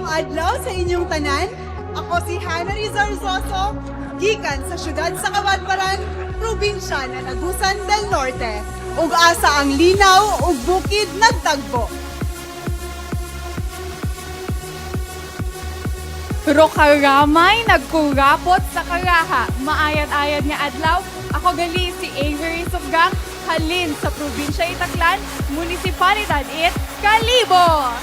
adlaw sa inyong tanan. Ako si Hannah Xoxo, gikan sa syudad sa Kawadbaran, probinsya na Agusan del Norte. Ug asa ang linaw ug bukid nagtagbo. Pero karamay nagkurapot sa karaha. Maayad-ayad nga adlaw. Ako gali si Avery Sufgang, halin sa probinsya Itaklan, munisipalidad it Kalibo.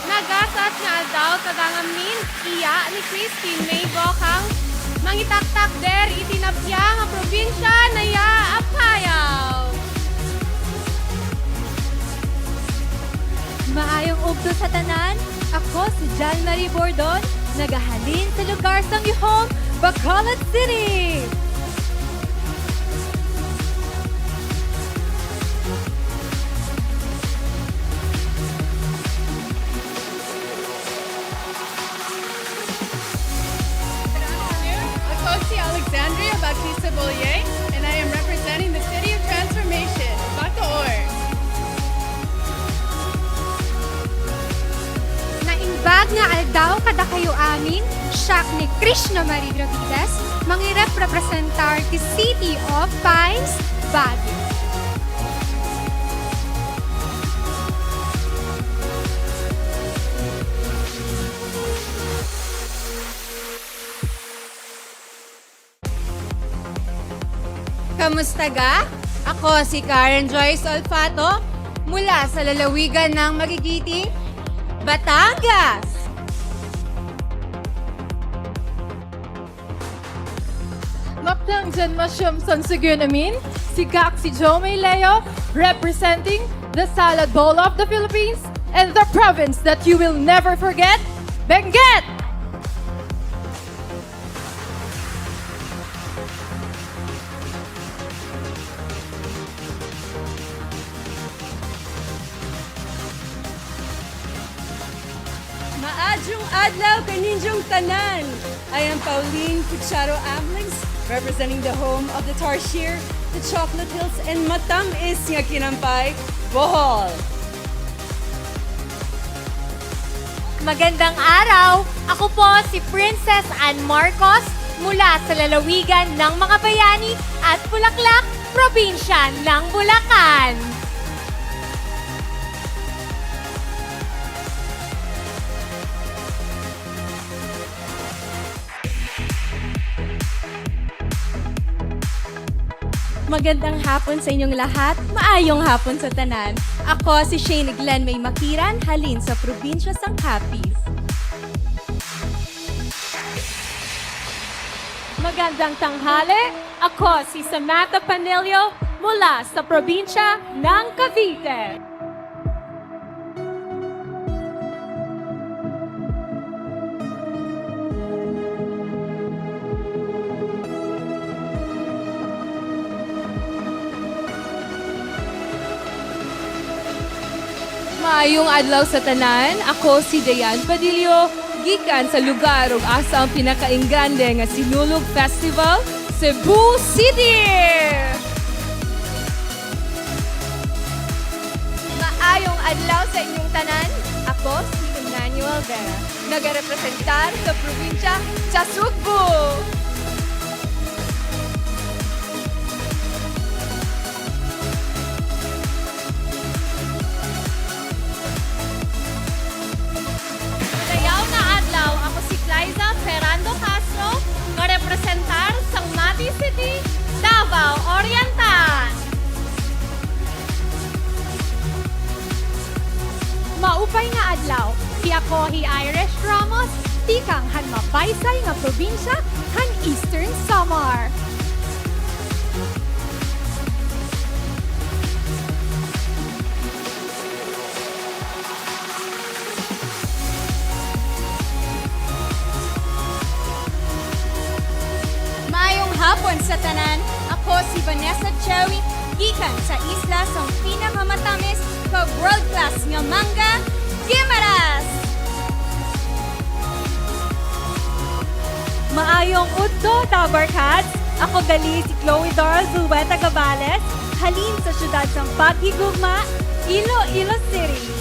Nagasat nga adlaw kagangamin iya ni Christine May Bokang, mangitaktak der itinapya nga probinsya na ya Apayaw. Maayong ugto sa tanan, ako si Jan Marie Bordon, nagahalin sa lugar sang ihong Bacolod City. Ako si Alexandria Bautista Bollier, and I am representing the City of Transformation, Bacoor. Naimbag nga aldaw kada kayo amin, siya ni Krishna Marie Gravides, mangirep-representar ti City of Pines, Baguio. Kamusta ga? Ako si Karen Joyce Olfato mula sa lalawigan ng Magigiti, Batangas. Maplang dyan masyam san sigyon amin, si Gak si Joe Leo, representing the Salad Bowl of the Philippines and the province that you will never forget, Benguet! Maadjong adlaw kaninjong tanan. I am Pauline Cucharo Amlings, representing the home of the Tarsier, the Chocolate Hills, and matamis nga kinampay, Bohol. Magandang araw! Ako po si Princess Ann Marcos mula sa lalawigan ng mga bayani at Bulaklak, probinsya ng Bulacan. Magandang hapon sa inyong lahat. Maayong hapon sa tanan. Ako si Shane Glenn May Makiran, halin sa probinsya sang Capiz. Magandang tanghali, ako si Samantha Panelio mula sa probinsya ng Cavite. Maayong adlaw sa tanan. Ako si Dayan Padillo, gikan sa lugar ug asa ang pinakaingrande nga Sinulog Festival, Cebu City. Maayong adlaw sa inyong tanan. Ako si Emmanuel Vera, nagarepresentar sa probinsya sa Sugbo. Dayaw na adlaw, ako si Liza Ferrando Castro, nga representar sa Mati City, Davao Oriental. Maupay nga adlaw, si ako hi Irish Ramos, tikang han mapaysay nga probinsya, han Eastern Samar. Maayong hapon sa tanan. Ako si Vanessa Chewy, gikan sa isla sa pinakamatamis kag world class nga mangga, Gimaras. Maayong udto, Tabarkads! Ako gali si Chloe Dora Zulueta Gabales, halin sa syudad ng Paghigugma, Iloilo City.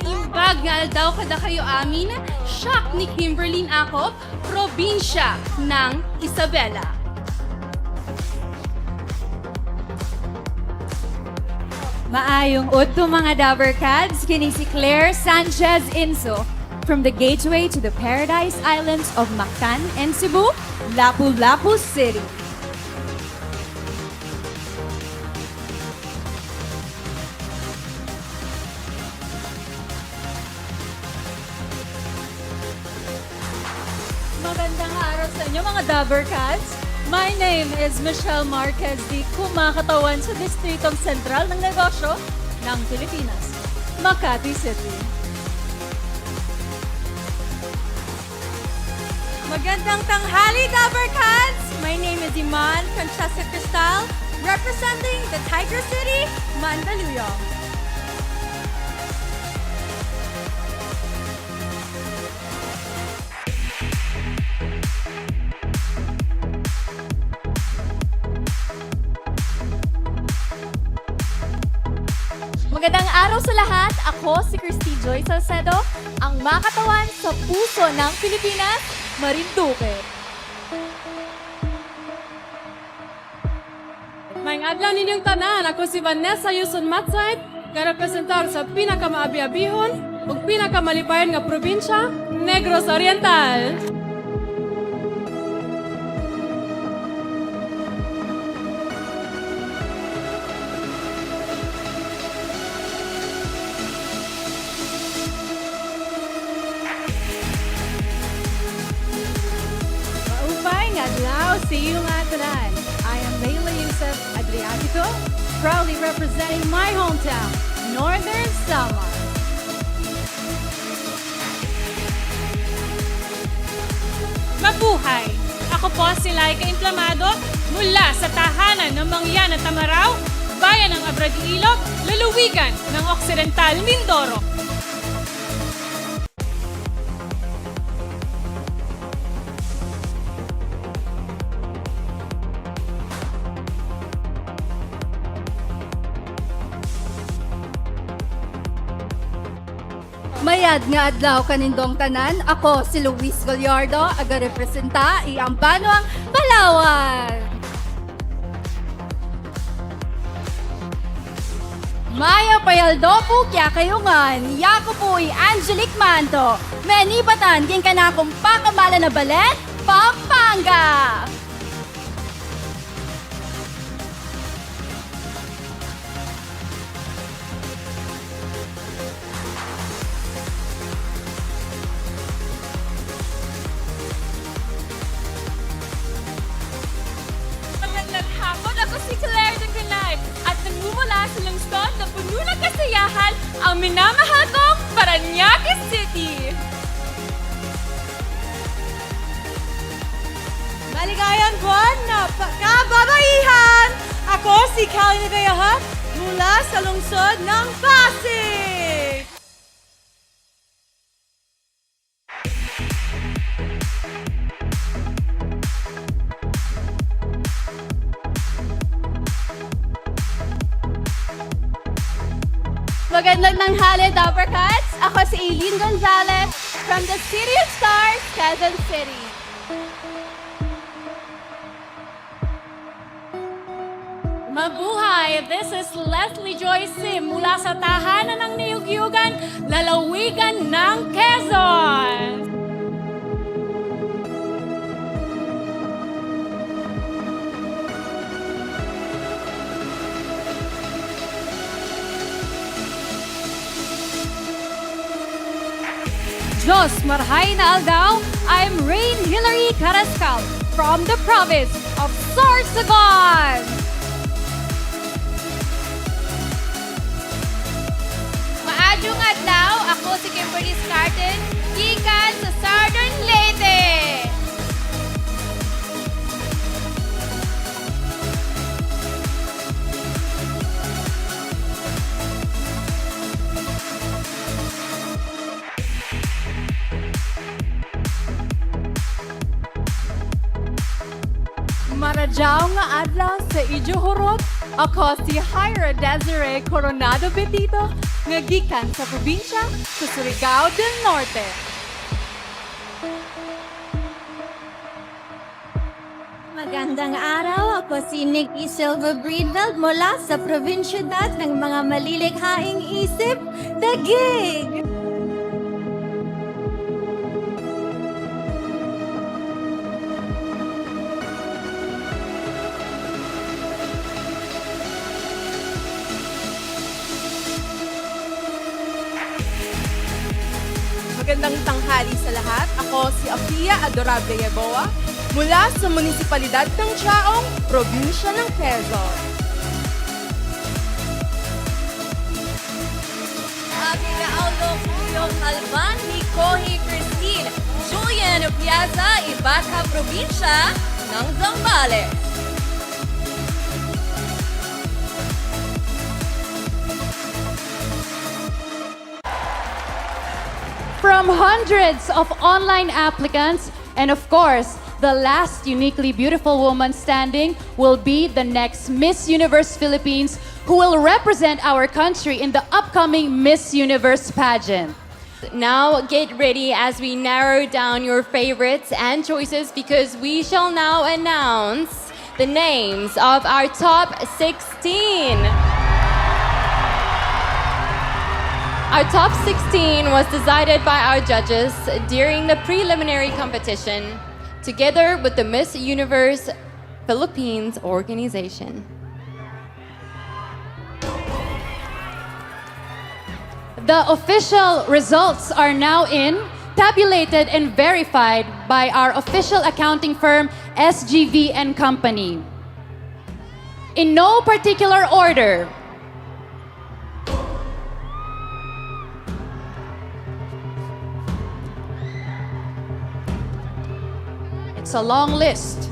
Imbag nga daw kada kayo amin, shock ni Kimberlyn ako, probinsya ng Isabela. Maayong udto mga Dabbercats, kini si Claire Sanchez Inso. From the gateway to the paradise islands of Mactan and Cebu, Lapu-Lapu City. Magandang araw sa inyo mga Dabbercats. My name is Michelle Marquez, di kumakatawan sa Distritong Sentral ng Negosyo ng Pilipinas, Makati City. Magandang tanghali, Dabbercats! My name is Iman Francesca Cristal, representing the Tiger City, Mandaluyong. Magandang araw sa lahat. Ako si Christy Joy Salcedo, ang makatawan sa puso ng Pilipinas, Marinduque. Maayong adlaw ninyong tanan, ako si Vanessa Yuson Matsayt, ka-representar sa pinakamaabi-abihon ug pinakamalipayon nga probinsya, Negros Oriental. Maupay nga adlaw sa iyong atanan. I am Leila Yusef Adriatico, proudly representing my hometown, Northern Samar. Mabuhay! Ako po si Laika Inflamado mula sa tahanan ng Mangyan at Tamaraw, bayan ng Abradi-Ilog, lalawigan ng Occidental Mindoro. Mayad nga adlaw kanindong tanan, ako si Luis Gallardo, aga-representa iyang Banwang Palawan. Maya Payaldopo kya kayungan, yako po'y Angelique Manto, menibatan king kanakong pakamala na balet, Pampanga. Magandang hapon, ako si Claire de Canay at nagmumula sa lungsod na puno ng kasiyahan ang minamahal kong Parañaque City. Maligayang buwan na kababaihan! Ako si Callie Negayaha mula sa lungsod ng Pasig! Magandang tanghali, Dabbercats! Ako si Eileen Gonzalez from the City of Stars, Quezon City. Mabuhay! This is Leslie Joy Sim mula sa tahanan ng Niyugyugan, lalawigan ng Quezon. Diyos marhay na aldaw, I'm Rain Hillary Carrascal from the province of Sorsogon. Maadjong adlaw, ako si Kimberly Scarton, gikan sa Southern Leyte. Adyaw nga adlaw sa Ijo Horot, ako si Hyra Desiree Coronado Betito, nga gikan sa probinsya sa Surigao del Norte. Magandang araw, ako si Nikki Silva Breedveld mula sa probinsyudad ng mga malilikhaing isip, Taguig! Magandang tanghali sa lahat. Ako si Afia Adorable Yeboa mula sa Munisipalidad ng Chaong, Probinsya ng Quezon. Abinaulo Julio Calvan ni Kohi Christine, Julian Piazza, Ibata, Probinsya ng Zambales. From hundreds of online applicants, and of course, the last uniquely beautiful woman standing will be the next Miss Universe Philippines, who will represent our country in the upcoming Miss Universe pageant. Now get ready as we narrow down your favorites and choices because we shall now announce the names of our top 16. Our top 16 was decided by our judges during the preliminary competition, together with the Miss Universe Philippines organization. The official results are now in, tabulated and verified by our official accounting firm, SGV and Company. In no particular order, it's a long list.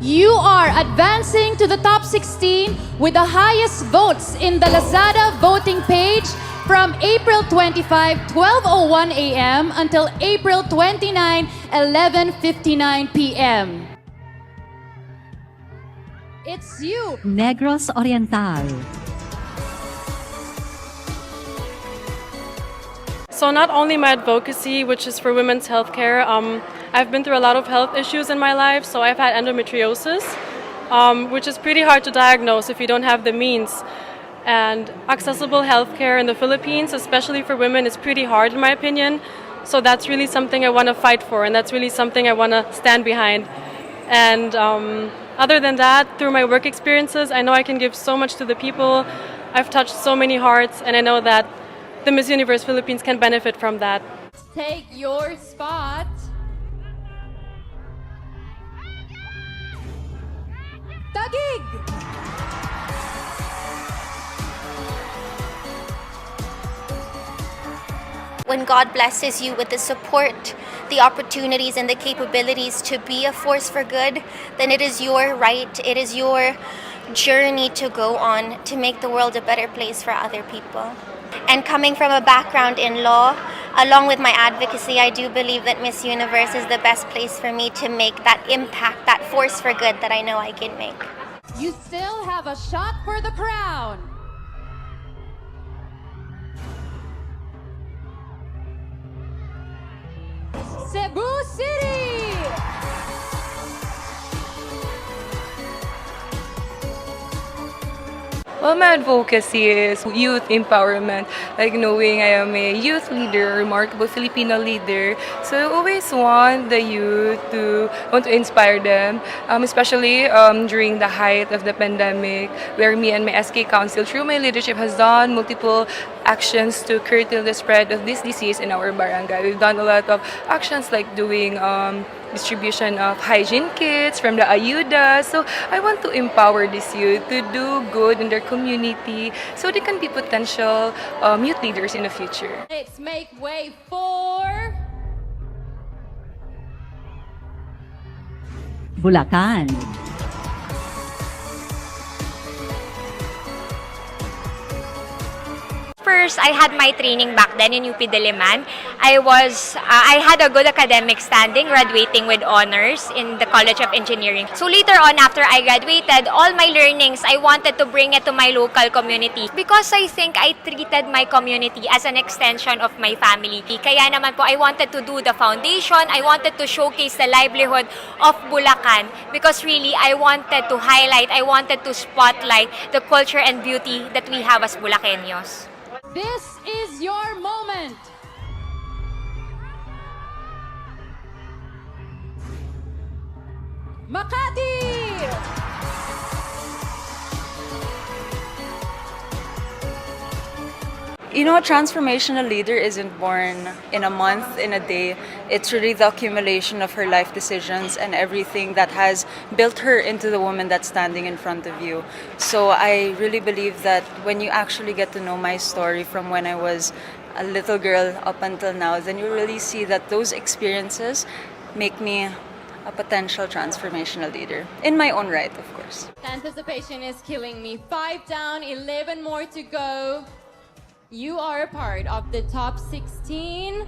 You are advancing to the top 16 with the highest votes in the Lazada voting page from April 25, 12:01 a.m. until April 29, 11:59 p.m. It's you. Negros Oriental. So not only my advocacy, which is for women's healthcare, I've been through a lot of health issues in my life. So I've had endometriosis, which is pretty hard to diagnose if you don't have the means. And accessible healthcare in the Philippines, especially for women, is pretty hard in my opinion. So that's really something I want to fight for, and that's really something I want to stand behind. And other than that, through my work experiences, I know I can give so much to the people. I've touched so many hearts, and I know that the Miss Universe Philippines can benefit from that. Take your spot. Taguig! When God blesses you with the support, the opportunities, and the capabilities to be a force for good, then it is your right, it is your journey to go on to make the world a better place for other people. And coming from a background in law, along with my advocacy, I do believe that Miss Universe is the best place for me to make that impact, that force for good that I know I can make. You still have a shot for the crown. Cebu City! Well, my advocacy is youth empowerment, like knowing I am a youth leader, a remarkable Filipino leader. So I always want the youth to inspire them, especially during the height of the pandemic, where me and my SK Council, through my leadership, has done multiple actions to curtail the spread of this disease in our barangay. We've done a lot of actions like doing distribution of hygiene kits from the ayuda. So I want to empower this youth to do good in their community so they can be potential youth leaders in the future. Let's make way for Bulacan. First, I had my training back then in UP Diliman. I had a good academic standing, graduating with honors in the College of Engineering. So later on, after I graduated, all my learnings, I wanted to bring it to my local community because I think I treated my community as an extension of my family. Kaya naman po, I wanted to do the foundation. I wanted to showcase the livelihood of Bulacan because really, I wanted to highlight, I wanted to spotlight the culture and beauty that we have as Bulaqueños. This is your moment. Makati! You know, a transformational leader isn't born in a month, in a day. It's really the accumulation of her life decisions and everything that has built her into the woman that's standing in front of you. So I really believe that when you actually get to know my story from when I was a little girl up until now, then you really see that those experiences make me a potential transformational leader. In my own right, of course. Anticipation is killing me. 5 down, 11 more to go. You are a part of the top 16.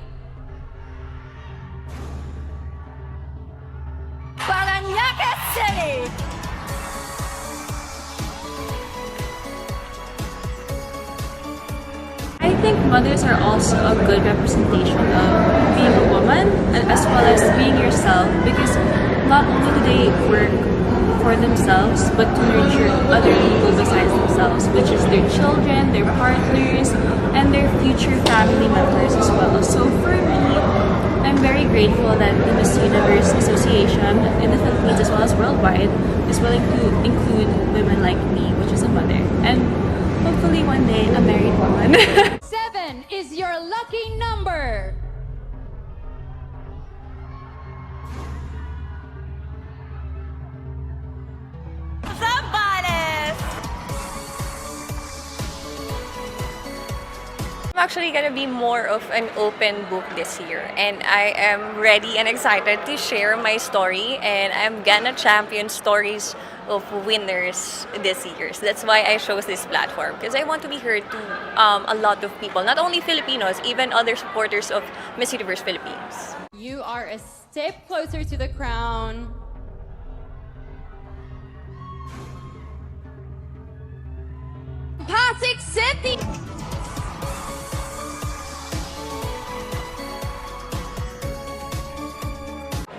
Paranaque City! I think mothers are also a good representation of being a woman as well as being yourself, because not only do they work for themselves but to nurture other people besides themselves, which is their children, their partners, and their future family members as well. So for me, I'm very grateful that the Miss Universe Association in the Philippines as well as worldwide is willing to include women like me, which is a mother, and hopefully one day a married woman. 7 is your lucky number. I'm actually going to be more of an open book this year, and I am ready and excited to share my story, and I'm gonna champion stories of winners this year. So that's why I chose this platform, because I want to be heard to a lot of people, not only Filipinos, even other supporters of Miss Universe Philippines. You are a step closer to the crown. Pasig City!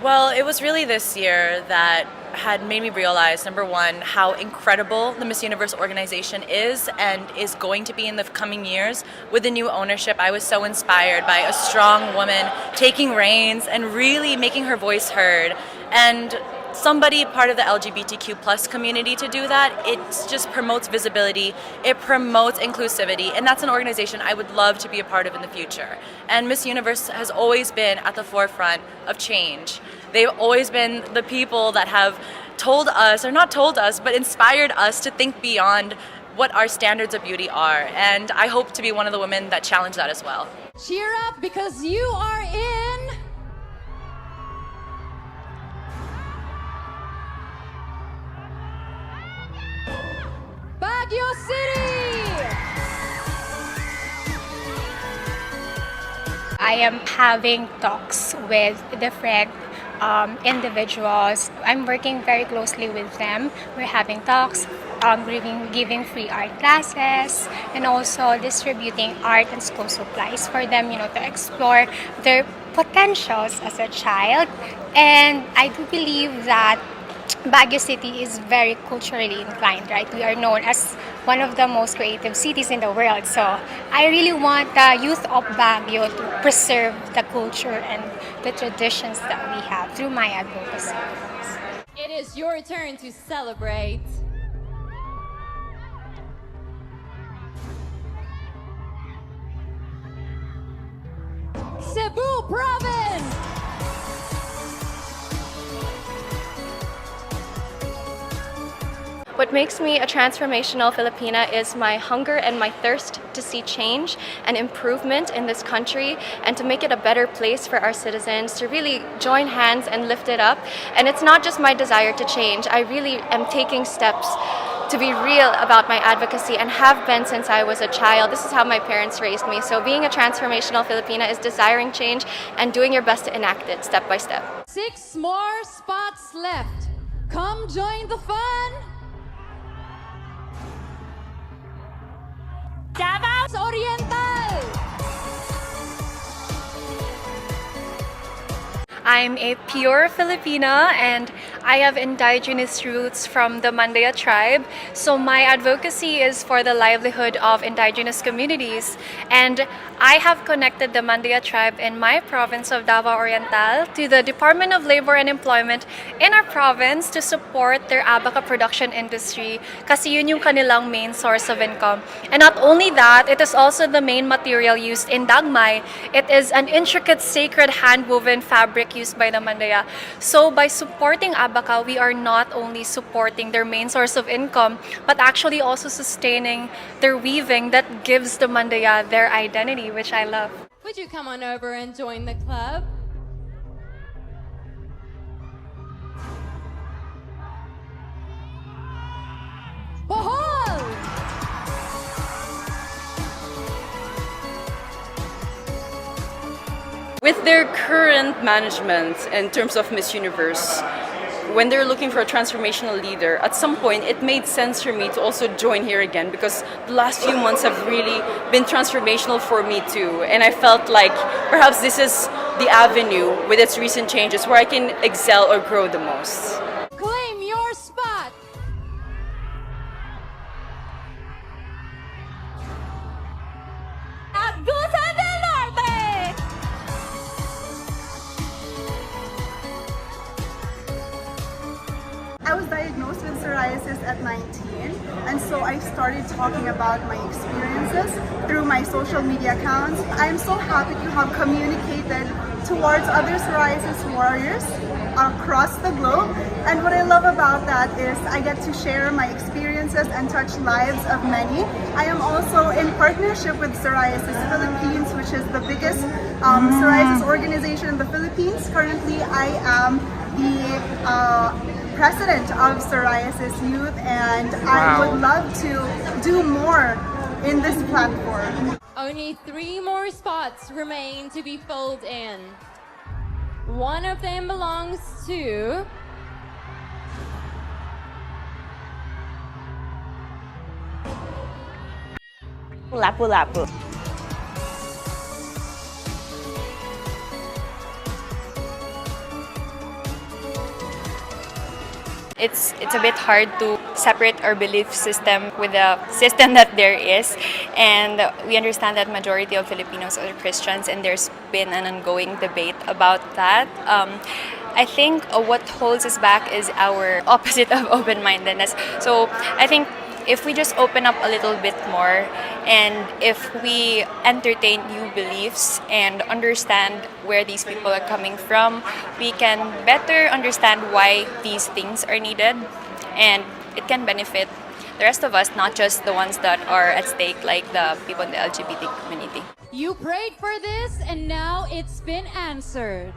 Well, it was really this year that had made me realize, number one, how incredible the Miss Universe organization is and is going to be in the coming years. With the new ownership, I was so inspired by a strong woman taking reins and really making her voice heard. And somebody part of the LGBTQ plus community to do that, it just promotes visibility, it promotes inclusivity, and that's an organization I would love to be a part of in the future. And Miss Universe has always been at the forefront of change. They've always been the people that have told us, or not told us, but inspired us to think beyond what our standards of beauty are. And I hope to be one of the women that challenge that as well. Cheer up, because you are in Baguio City! I am having talks with different individuals. I'm working very closely with them. We're having talks, giving free art classes, and also distributing art and school supplies for them, to explore their potentials as a child. And I do believe that Baguio City is very culturally inclined, right? We are known as one of the most creative cities in the world. So I really want the youth of Baguio to preserve the culture and the traditions that we have through my advocacy. It is your turn to celebrate. Cebu Province! What makes me a transformational Filipina is my hunger and my thirst to see change and improvement in this country, and to make it a better place for our citizens to really join hands and lift it up. And it's not just my desire to change. I really am taking steps to be real about my advocacy and have been since I was a child. This is how my parents raised me. So being a transformational Filipina is desiring change and doing your best to enact it step by step. 6 more spots left. Come join the fun. Davao Oriental. I'm a pure Filipina and I have indigenous roots from the Mandaya tribe. So my advocacy is for the livelihood of indigenous communities. And I have connected the Mandaya tribe in my province of Davao Oriental to the Department of Labor and Employment in our province to support their abaca production industry kasi yun yung kanilang main source of income. And not only that, it is also the main material used in dagmay. It is an intricate sacred hand-woven fabric used by the Mandaya. So by supporting abaca, we are not only supporting their main source of income, but actually also sustaining their weaving that gives the Mandaya their identity, which I love. Would you come on over and join the club? Bohol! With their current management in terms of Miss Universe, when they're looking for a transformational leader, at some point it made sense for me to also join here again because the last few months have really been transformational for me too. And I felt like perhaps this is the avenue with its recent changes where I can excel or grow the most. Claim your spot. Agusan del Norte! I was diagnosed with psoriasis at 19, and so I started talking about my experiences through my social media accounts. I'm so happy to have communicated towards other psoriasis warriors across the globe, and what I love about that is I get to share my experiences and touch lives of many. I am also in partnership with Psoriasis Philippines, which is the biggest psoriasis organization in the Philippines. Currently, I am the president of Psoriasis Youth, and I would love to do more in this platform. Only 3 more spots remain to be filled in. One of them belongs to Lapu-Lapu. It's a bit hard to separate our belief system with the system that there is, and we understand that majority of Filipinos are Christians, and there's been an ongoing debate about that. I think what holds us back is our opposite of open-mindedness. So I think if we just open up a little bit more and if we entertain new beliefs and understand where these people are coming from, we can better understand why these things are needed, and it can benefit the rest of us, not just the ones that are at stake, like the people in the LGBT community. You prayed for this and now it's been answered.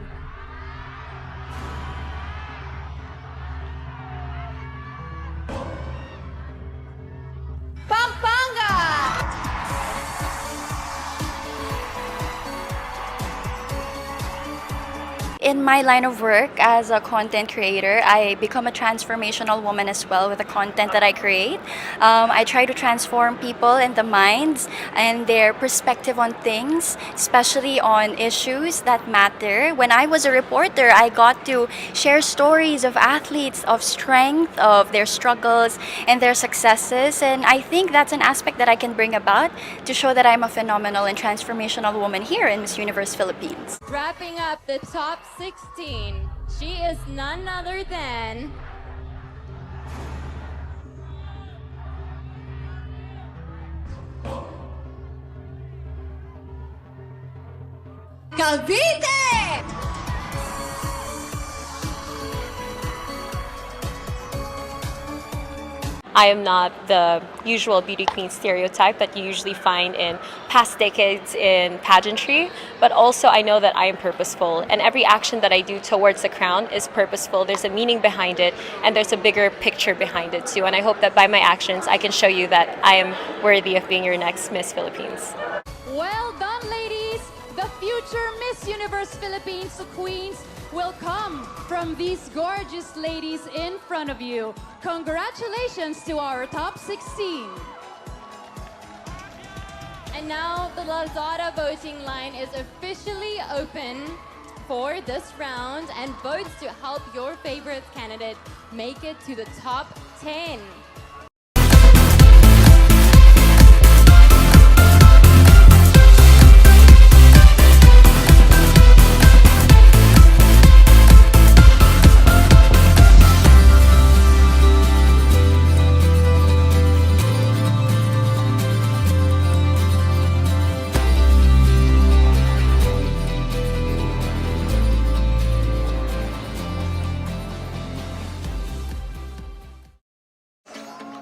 In my line of work as a content creator, I become a transformational woman as well with the content that I create. I try to transform people and the minds and their perspective on things, especially on issues that matter. When I was a reporter, I got to share stories of athletes, of strength, of their struggles and their successes. And I think that's an aspect that I can bring about to show that I'm a phenomenal and transformational woman here in Miss Universe Philippines. wrapping up the top 16. She is none other than Cavite! I am not the usual beauty queen stereotype that you usually find in past decades in pageantry, but also I know that I am purposeful, and every action that I do towards the crown is purposeful. There's a meaning behind it, and there's a bigger picture behind it too, and I hope that by my actions I can show you that I am worthy of being your next Miss Philippines. Well done, ladies! The future Miss Universe Philippines queens will come from these gorgeous ladies in front of you. Congratulations to our top 16. And now the Lazada voting line is officially open for this round, and votes to help your favorite candidate make it to the top 10.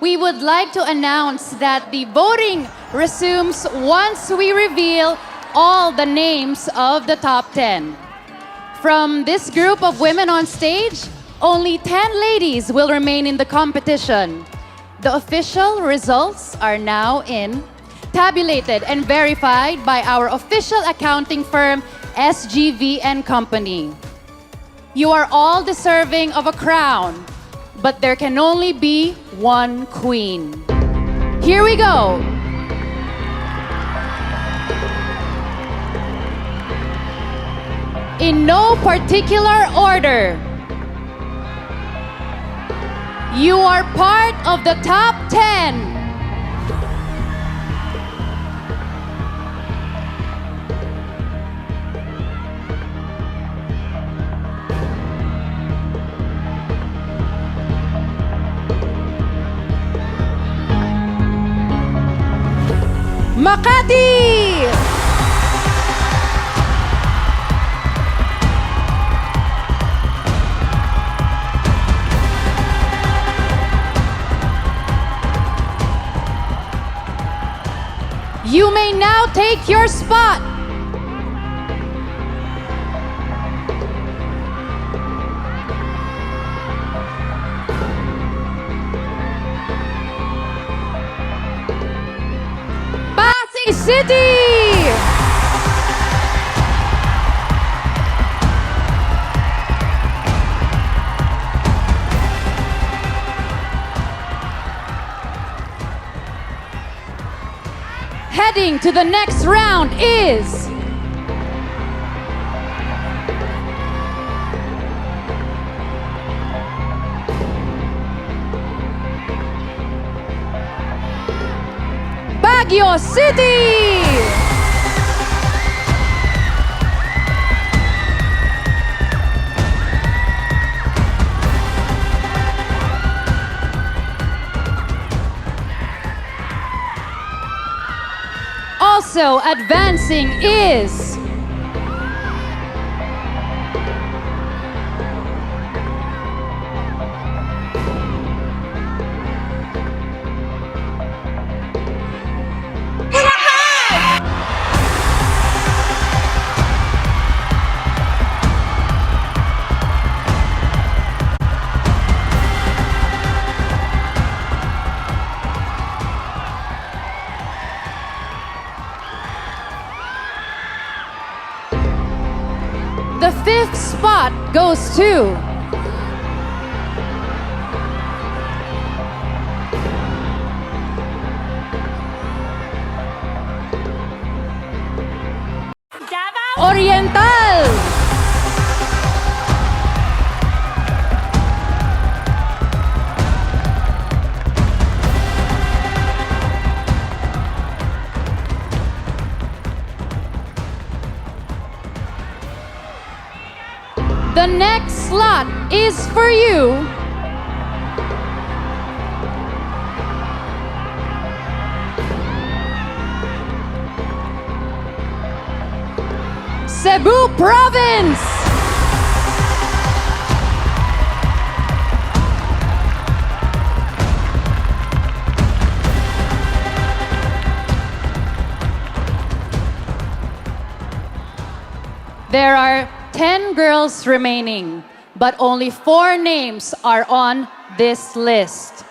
We would like to announce that the voting resumes once we reveal all the names of the top 10. From this group of women on stage, only 10 ladies will remain in the competition. The official results are now in, tabulated and verified by our official accounting firm, SGV & Company. You are all deserving of a crown, but there can only be one queen. Here we go. In no particular order, you are part of the top 10. Makati! You may now take your spot. Pasig City! Heading to the next round is Baguio City! Also advancing is the 5th spot goes to Oriental! The next slot is for you. Cebu Province! There are 10 girls remaining, but only 4 names are on this list.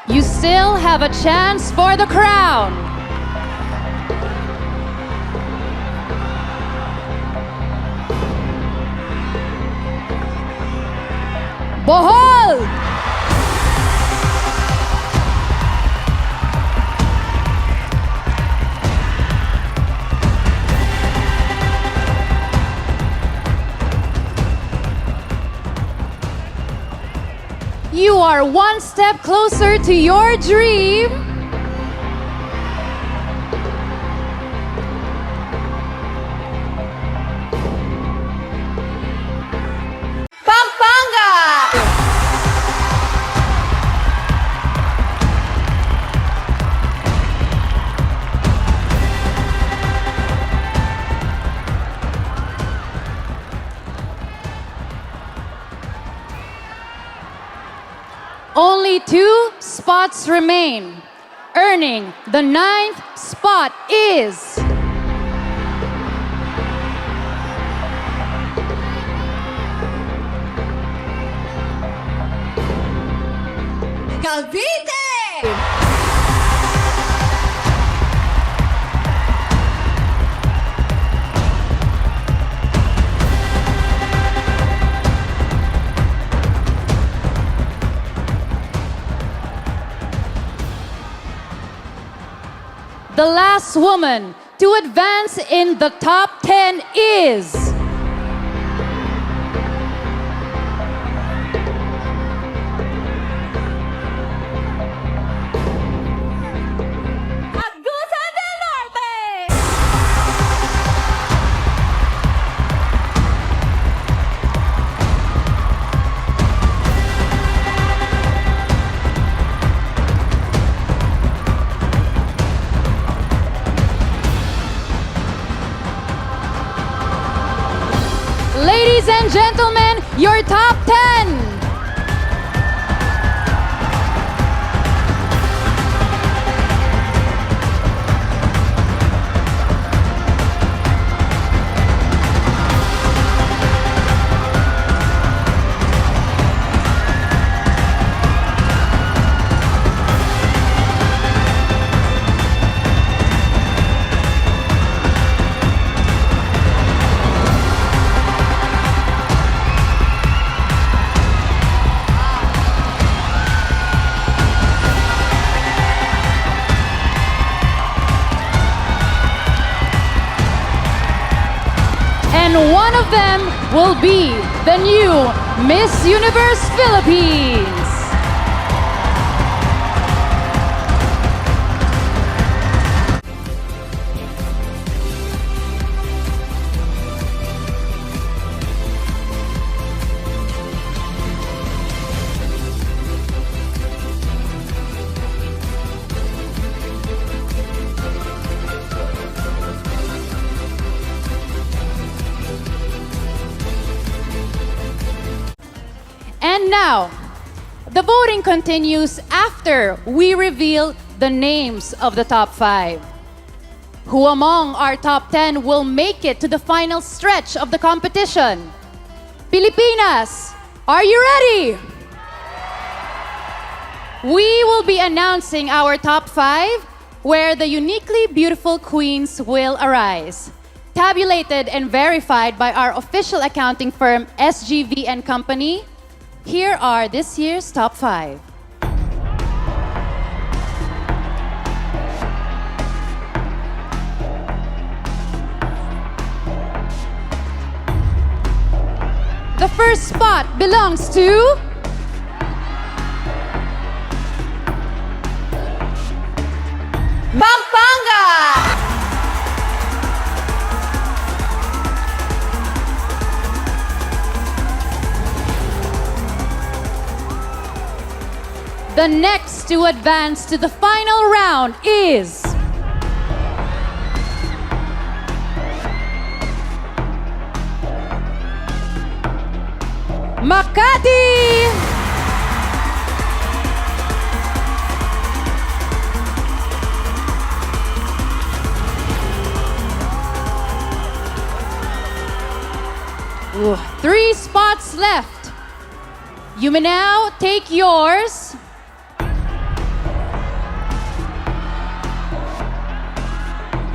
You still have a chance for the crown. Bohol! You are one step closer to your dream. Pampanga! Only 2 spots remain. Earning the 9th spot is... Cavite! The last woman to advance in the top 10 is... Ladies and gentlemen, your top 10. And one of them will be the new Miss Universe Philippines. And now, the voting continues after we reveal the names of the top 5. Who among our top 10 will make it to the final stretch of the competition? Pilipinas, are you ready? We will be announcing our top 5 where the uniquely beautiful queens will arise. Tabulated and verified by our official accounting firm SGV & Company. Here are this year's top 5. The first spot belongs to... Pampanga! The next to advance to the final round is... Makati! left. You may now take yours.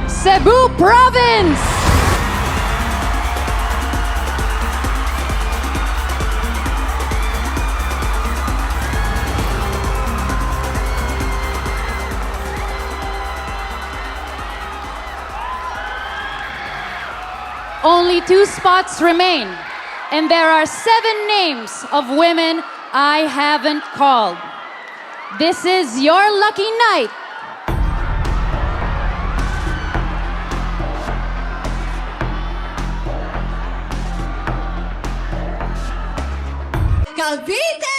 Cebu Province! Only 2 spots remain, and there are 7 names of women I haven't called. This is your lucky night. Cavite!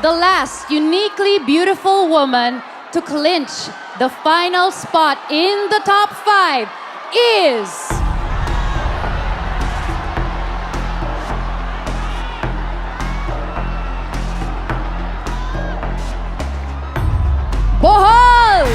The last uniquely beautiful woman to clinch the final spot in the top 5 is... Bohol!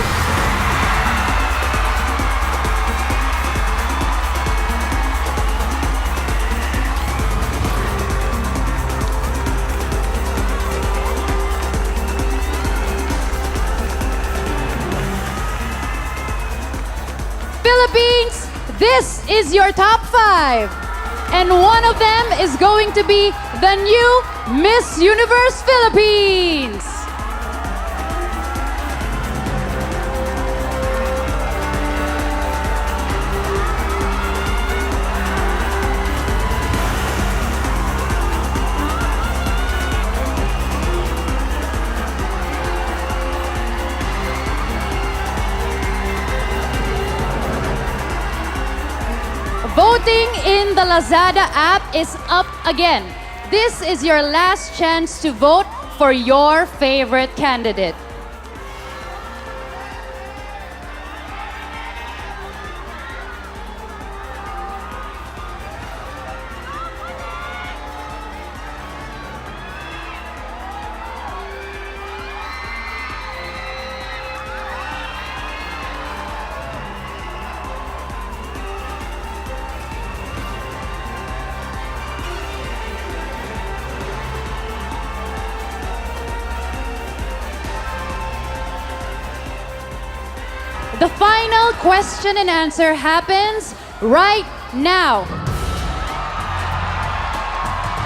Philippines, this is your top 5. And one of them is going to be the new Miss Universe Philippines. Voting in the Lazada app is up again. This is your last chance to vote for your favorite candidate. The final question and answer happens right now.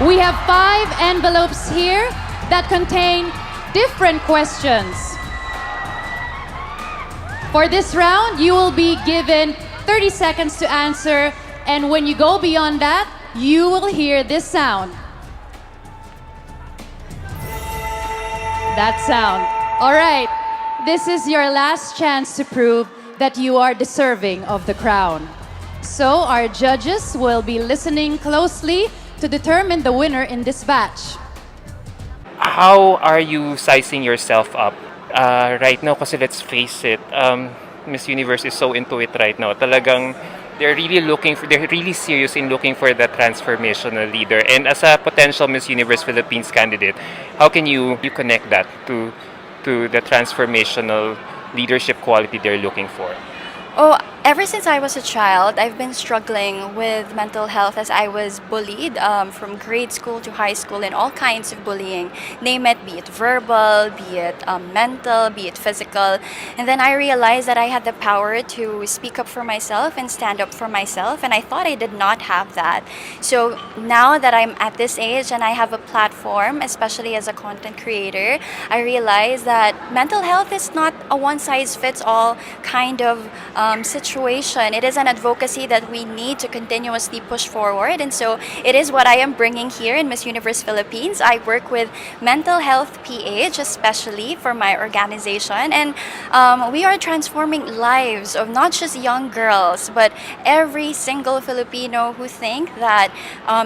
We have 5 envelopes here that contain different questions. For this round, you will be given 30 seconds to answer, and when you go beyond that, you will hear this sound. That sound. All right. This is your last chance to prove that you are deserving of the crown. So our judges will be listening closely to determine the winner in this batch. How are you sizing yourself up right now? Kasi let's face it, Miss Universe is so into it right now. Talagang they're really serious in looking for the transformational leader. And as a potential Miss Universe Philippines candidate, how can you connect that to the transformational leadership quality they're looking for? Oh, ever since I was a child, I've been struggling with mental health as I was bullied from grade school to high school and all kinds of bullying. Name it, be it verbal, be it mental, be it physical. And then I realized that I had the power to speak up for myself and stand up for myself, and I thought I did not have that. So now that I'm at this age and I have a platform, especially as a content creator, I realize that mental health is not a one-size-fits-all kind of situation. It is an advocacy that we need to continuously push forward, and so it is what I am bringing here in Miss Universe Philippines. I work with mental health PH, especially for my organization, and we are transforming lives of not just young girls, but every single Filipino who think that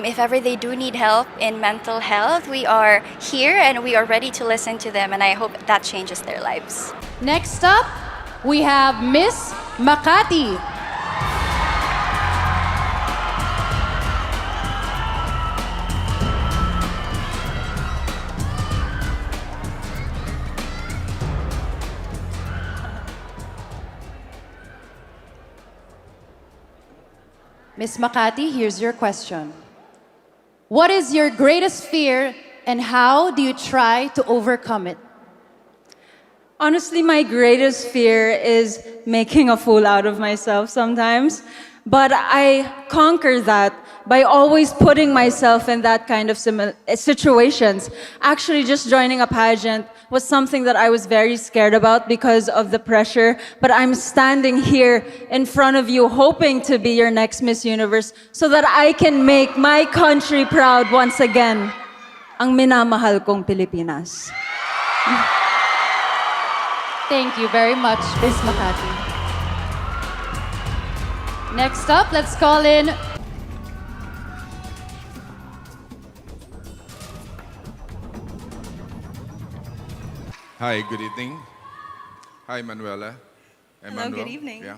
if ever they do need help in mental health, we are here and we are ready to listen to them, and I hope that changes their lives. Next up, we have Miss Makati. Miss Makati, here's your question. What is your greatest fear and how do you try to overcome it? Honestly, my greatest fear is making a fool out of myself sometimes. But I conquer that by always putting myself in that kind of situations. Actually, just joining a pageant was something that I was very scared about because of the pressure. But I'm standing here in front of you hoping to be your next Miss Universe so that I can make my country proud once again. Ang minamahal kong Pilipinas. Thank you very much, Miss Makati. Next up, let's call in Hi, good evening. Hi, Manuela. Hello, good evening. Yeah.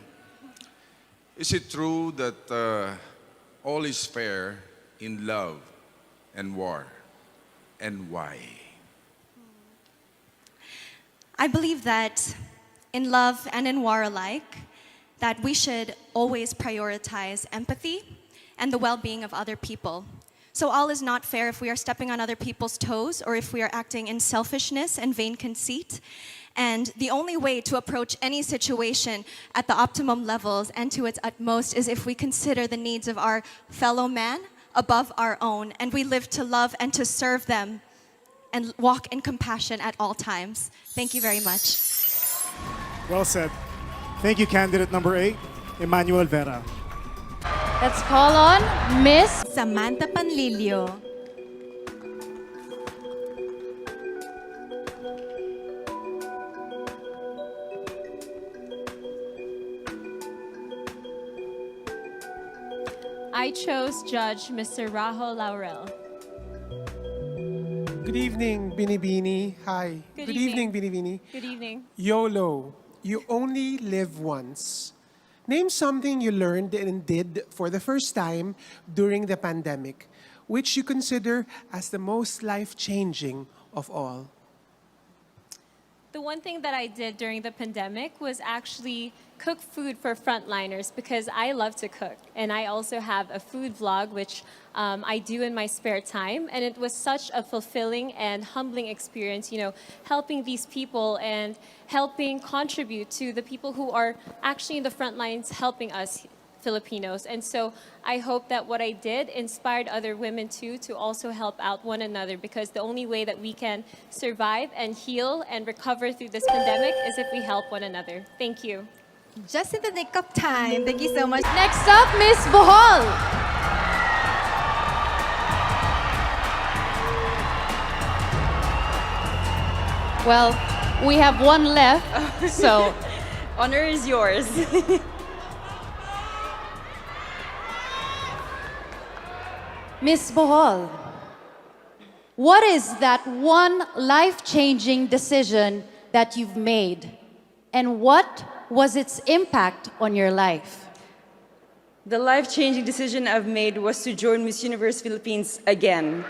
Is it true that all is fair in love and war? And why? I believe that in love and in war alike, that we should always prioritize empathy and the well-being of other people. So all is not fair if we are stepping on other people's toes or if we are acting in selfishness and vain conceit. And the only way to approach any situation at the optimum levels and to its utmost is if we consider the needs of our fellow man above our own, and we live to love and to serve them and walk in compassion at all times. Thank you very much. Well said. Thank you, candidate number 8, Emmanuel Vera. Let's call on Miss Samantha Panlilio. I chose Judge Mr. Rahul Laurel. Good evening, Binibini. Hi. Good evening, evening. Binibini. Good evening. YOLO. You only live once. Name something you learned and did for the first time during the pandemic, which you consider as the most life-changing of all. The one thing that I did during the pandemic was actually cook food for frontliners because I love to cook. And I also have a food vlog, which I do in my spare time. And it was such a fulfilling and humbling experience, you know, helping these people and helping contribute to the people who are actually in the front lines helping us Filipinos. And so I hope that what I did inspired other women too to also help out one another, because the only way that we can survive and heal and recover through this pandemic is if we help one another. Thank you. Just in the nick of time. Thank you so much. Next up, Miss Bohol. Well, we have one left, so honor is yours. Miss Bohol, what is that one life-changing decision that you've made, and what was its impact on your life? The life-changing decision I've made was to join Miss Universe Philippines again.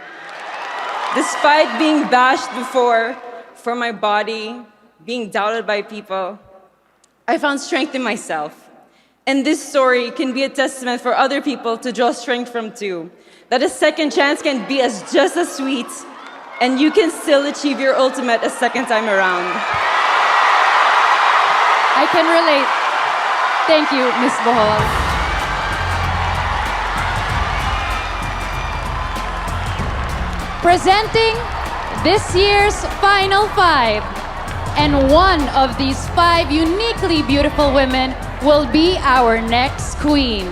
Despite being bashed before for my body, being doubted by people, I found strength in myself. And this story can be a testament for other people to draw strength from too. That a second chance can be just as sweet, and you can still achieve your ultimate a second time around. I can relate. Thank you, Miss Bohol. Presenting this year's Final Five. And one of these 5 uniquely beautiful women will be our next queen.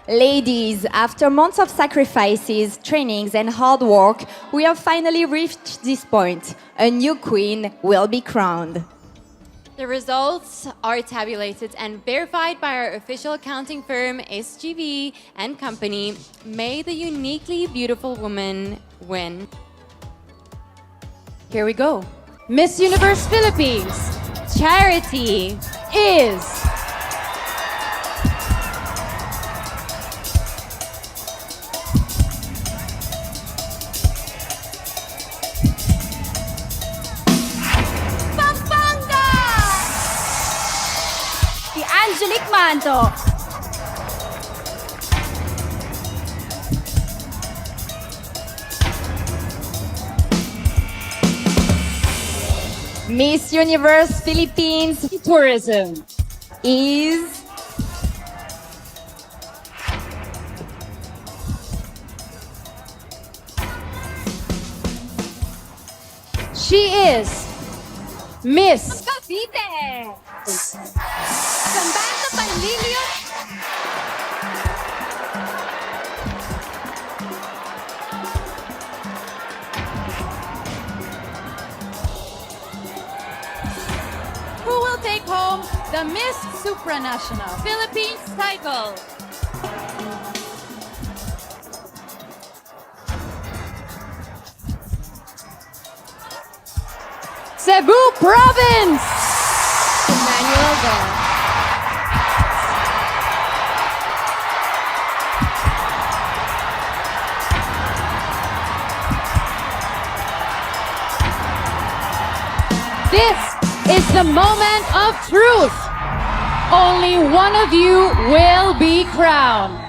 Ladies, after months of sacrifices, trainings, and hard work, we have finally reached this point. A new queen will be crowned. The results are tabulated and verified by our official accounting firm, SGV and Company. May the uniquely beautiful woman win. Here we go. Miss Universe Philippines Charity is Si Angelique Manto. Miss Universe Philippines Tourism is She is Miss Cavite. Samantha Panlilio. who will take home the Miss Supranational Philippines title. Cebu Province! Emmanuel Bell. This is the moment of truth. Only one of you will be crowned.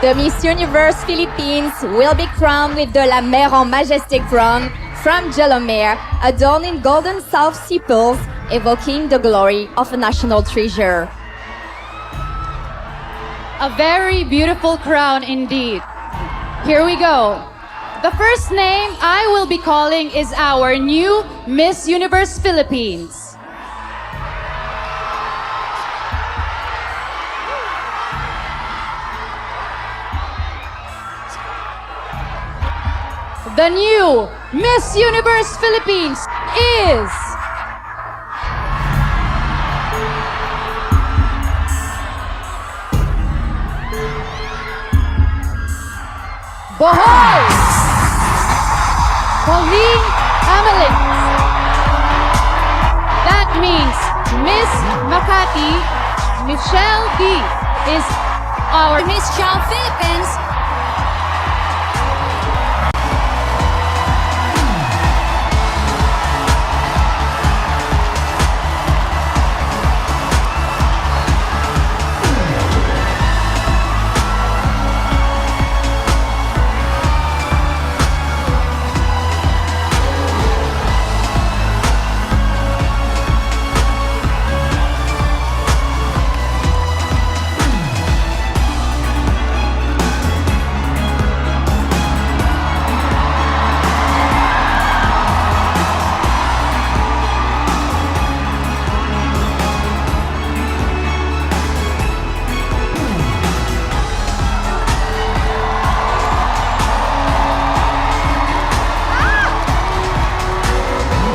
the Miss Universe Philippines will be crowned with the La Mer en Majestic crown from Jolomer, adorned in golden South Sea pearls, evoking the glory of a national treasure. A very beautiful crown indeed. Here we go. The first name I will be calling is our new Miss Universe Philippines. The new Miss Universe Philippines is Bohol! Pauline Ameling. That means Miss Makati Michelle D is our Miss Chow Philippines.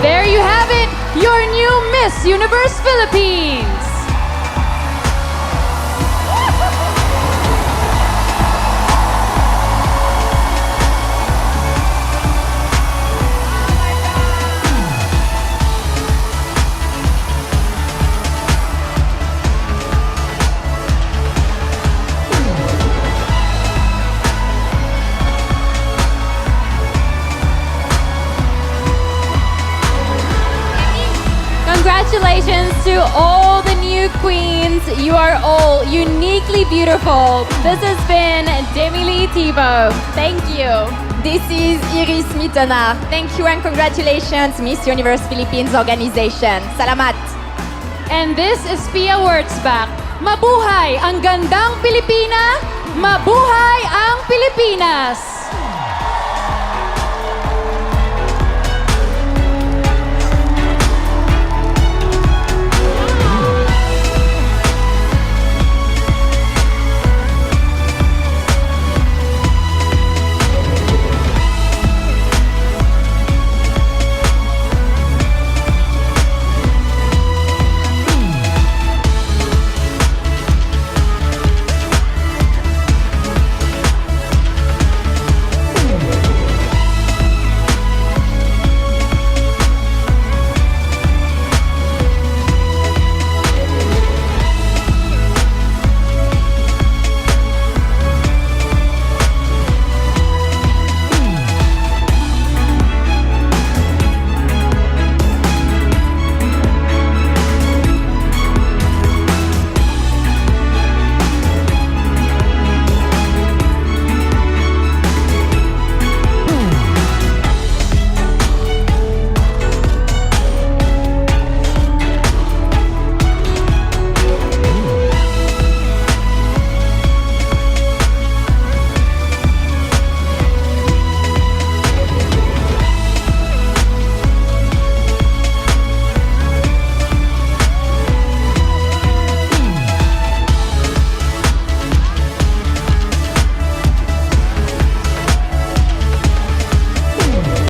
There you have it, your new Miss Universe Philippines. Congratulations to all the new queens. You are all uniquely beautiful. This has been Demily Thibault. Thank you. This is Iris Mitona. Thank you and congratulations, Miss Universe Philippines organization. Salamat! And this is Pia Wurtzbach. Mabuhay ang gandang Pilipina! Mabuhay ang Pilipinas!